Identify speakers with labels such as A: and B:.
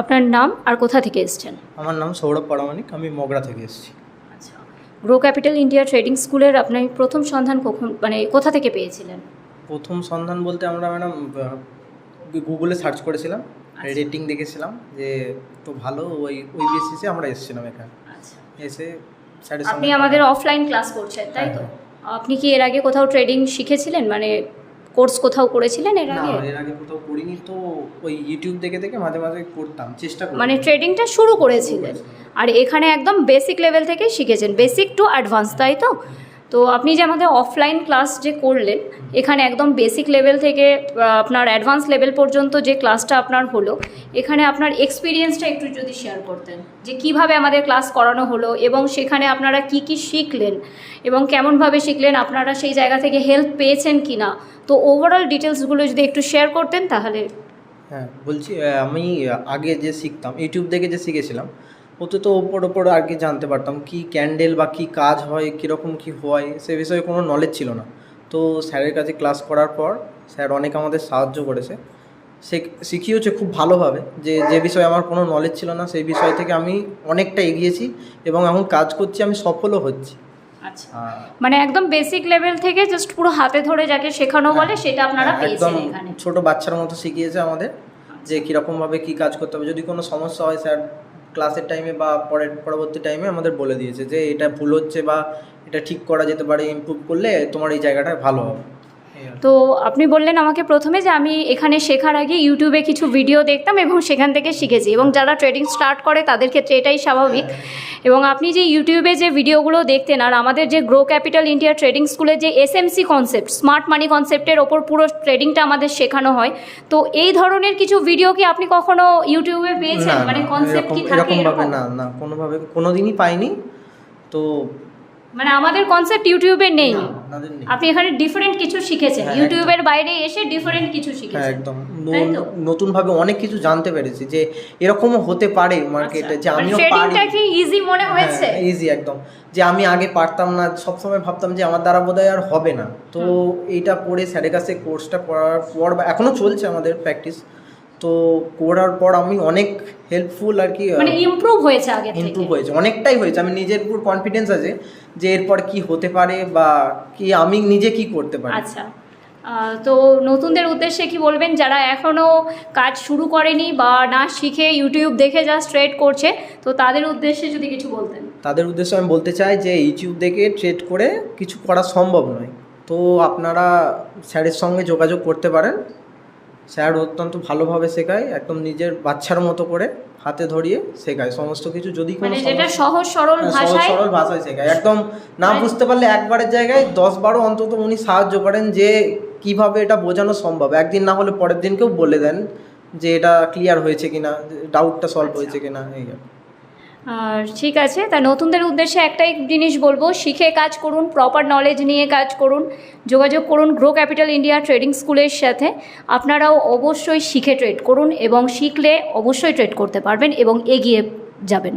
A: আপনার নাম আর কোথা থেকে এসেছেন?
B: আমার নাম সৌরভ পারামানিক, আমি মগরা থেকে এসেছি।
A: আচ্ছা, গ্রো ক্যাপিটাল ইন্ডিয়া ট্রেডিং স্কুলের আপনি প্রথম সন্ধান কখন কোথা থেকে পেয়েছিলেন?
B: প্রথম সন্ধান বলতে আমরা ম্যাডাম গুগলে সার্চ করেছিলাম, রেটিং দেখেছিলাম যে তো ভালো, ওই বেসিসে আমরা এসেছিলাম এখানে।
A: আচ্ছা,
B: এসে স্যারের
A: আপনি
B: সঙ্গে
A: আমাদের অফলাইন ক্লাস করছেন তাই তো?
B: হ্যাঁ।
A: আপনি কি এর আগে কোথাও ট্রেডিং শিখেছিলেন, কোর্স কোথাও করেছিলেন এর
B: না,
A: আগে?
B: এর আগে কোথাও করিনি, তো ওই ইউটিউব দেখে দেখে মাঝে মাঝে করতাম, চেষ্টা করতাম।
A: ট্রেডিংটা শুরু করেছিলেন, আর এখানে একদম বেসিক লেভেল থেকেই শিখেছেন, বেসিক টু অ্যাডভান্স, তাই তো? তো আপনি যে আমাদের অফলাইন ক্লাস যে করলেন, এখানে একদম বেসিক লেভেল থেকে আপনার অ্যাডভান্স লেভেল পর্যন্ত যে ক্লাসটা আপনার হলো, এখানে আপনার এক্সপিরিয়েন্সটা একটু যদি শেয়ার করতেন যে কিভাবে আমাদের ক্লাস করানো হলো এবং সেখানে আপনারা কি কি শিখলেন এবং কেমনভাবে শিখলেন, আপনারা সেই জায়গা থেকে হেল্প পেয়েছেন কি না, তো ওভারঅল ডিটেলসগুলো যদি একটু শেয়ার করতেন তাহলে।
B: হ্যাঁ বলছি, আমি আগে যে শিখতাম ইউটিউব দেখে যে শিখেছিলাম, ওতে তো ওপর আর কি জানতে পারতাম কি ক্যান্ডেল বা কী কাজ হয়, কীরকম কী হয় সে বিষয়ে কোনো নলেজ ছিল না। তো স্যারের কাছে ক্লাস করার পর স্যার অনেক আমাদের সাহায্য করেছে, সে শিখিয়েছে খুব ভালোভাবে, যে বিষয়ে আমার কোনো নলেজ ছিল না সেই বিষয় থেকে আমি অনেকটা এগিয়েছি এবং এখন কাজ করছি, আমি সফলও হচ্ছি।
A: আচ্ছা, একদম বেসিক লেভেল থেকে জাস্ট পুরো হাতে ধরে যাকে শেখানো বলে সেটা আপনারা পেয়েছেন এখানে।
B: ছোট বাচ্চার মতো শিখিয়েছে আমাদের যে কীরকমভাবে কী কাজ করতে হবে, যদি কোনো সমস্যা হয় স্যার ক্লাসের টাইমে বা পরবর্তী টাইমে আমাদের বলে দিয়েছে যে এটা ভুল হচ্ছে বা এটা ঠিক করা যেতে পারে, ইমপ্রুভ করলে তোমার এই জায়গাটায় ভালো হবে।
A: তো আপনি বললেন আমাকে প্রথমে যে আমি এখানে শেখার আগে ইউটিউবে কিছু ভিডিও দেখতাম এবং সেখান থেকে শিখেছি, এবং যারা ট্রেডিং স্টার্ট করে তাদের ক্ষেত্রে এটাই স্বাভাবিক। এবং আপনি যে ইউটিউবে যে ভিডিওগুলো দেখতেন আর আমাদের যে গ্রো ক্যাপিটাল ইন্ডিয়া ট্রেডিং স্কুলে যে এসএমসি কনসেপ্ট, স্মার্ট মানি কনসেপ্টের ওপর পুরো ট্রেডিংটা আমাদের শেখানো হয়, তো এই ধরনের কিছু ভিডিও কি আপনি কখনো ইউটিউবে পেয়েছেন? কনসেপ্ট কি থাকে এরকম?
B: না, কোনোভাবে কোনোদিনই পাইনি। তো
A: আমাদের কনসেপ্ট ইউটিউবে নেই, আপনি এখানে ডিফারেন্ট কিছু শিখেছেন, ইউটিউবের বাইরে এসে ডিফারেন্ট কিছু শিখেছেন।
B: একদম নতুনভাবে অনেক কিছু জানতে পেরেছি যে এরকমও হতে পারে মার্কেটে, যে আমিও পারি।
A: ট্রেডিংটা কি ইজি মনে হয়েছে?
B: ইজি একদম, যে আমি আগে পারতাম না, সবসময় ভাবতাম যে আমার দ্বারা বোধহয় আর হবে না। তো এইটা পড়ে স্যারের কাছে কোর্সটা করার পর, বা এখনও চলছে আমাদের প্র্যাকটিস, তো করার পর আমি অনেক হেল্পফুল আর কি,
A: ইমপ্রুভ হয়েছে, আগে থেকে
B: ইমপ্রুভ হয়েছে, অনেকটাই হয়েছে। আমি নিজের উপর কনফিডেন্স আছে যে এরপর কি হতে পারে বা কি আমি নিজে কি করতে পারি।
A: আচ্ছা, তো নতুনদের উদ্দেশ্যে কি বলবেন যারা এখনও কাজ শুরু করেনি বা না শিখে ইউটিউব দেখে যা ট্রেড করছে, তো তাদের উদ্দেশ্যে যদি কিছু বলতেন?
B: তাদের উদ্দেশ্যে আমি বলতে চাই যে ইউটিউব দেখে ট্রেড করে কিছু করা সম্ভব নয়, তো আপনারা স্যারের সঙ্গে যোগাযোগ করতে পারেন। স্যার অত্যন্ত ভালোভাবে শেখায়, একদম নিজের বাচ্চার মতো করে হাতে ধরিয়ে শেখায় সমস্ত কিছু। যদি কোনো
A: যেটা সহজ সরল
B: ভাষায় শেখায়, একদম না বুঝতে পারলে একবারের জায়গায় 10-12 অন্তত উনি সাহায্য করেন যে কিভাবে এটা বোঝানো সম্ভব। একদিন না হলে পরের দিনকেও বলে দেন যে এটা ক্লিয়ার হয়েছে কিনা, ডাউটটা সলভ হয়েছে কিনা। এই
A: ঠিক আছে, তা নতুনদের উদ্দেশ্যে একটাই জিনিস বলবো, শিখে কাজ করুন, প্রপার নলেজ নিয়ে কাজ করুন, যোগাযোগ করুন গ্রো ক্যাপিটাল ইন্ডিয়া ট্রেডিং স্কুলের সাথে। আপনারাও অবশ্যই শিখে ট্রেড করুন এবং শিখলে অবশ্যই ট্রেড করতে পারবেন এবং এগিয়ে যাবেন।